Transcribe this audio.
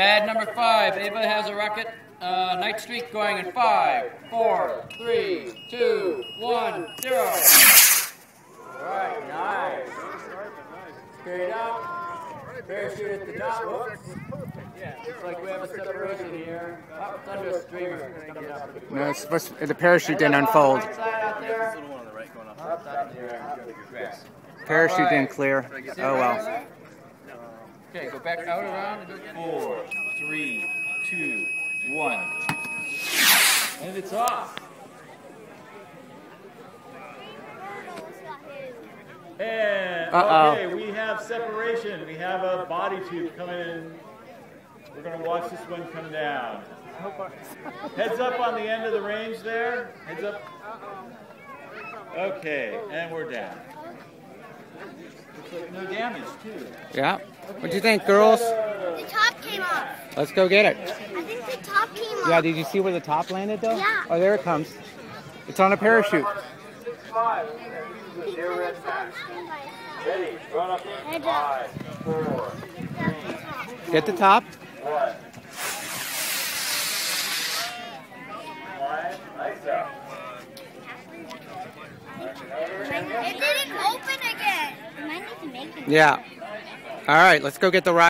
Bad number 5. Ava has a rocket night streak going in 5, 4, 3, 2, 1, 0. Alright, nice. Straight up. Parachute at the top. Whoops. Looks like we have a separation here. Oh, it's under a streamer. It's coming down pretty quick. No, it's supposed to, the parachute didn't unfold. Right side out there. Parachute didn't clear. Oh well. Okay, go back out around. 4, 3, 2, 1. And it's off. And okay, we have separation. We have a body tube coming in. We're going to watch this one come down. Heads up on the end of the range there. Heads up. Okay, and we're down. Looks like no damage too. Yeah. What do you think, girls? The top came off. Let's go get it. I think the top came off. Yeah, did you see where the top landed though? Yeah. Oh, there it comes. It's on a parachute. Ready, run up in 5, 4, 3, Get the top. 1. Nice up. It didn't open again. Mine isn't making it. Yeah. All right, let's go get the rocket.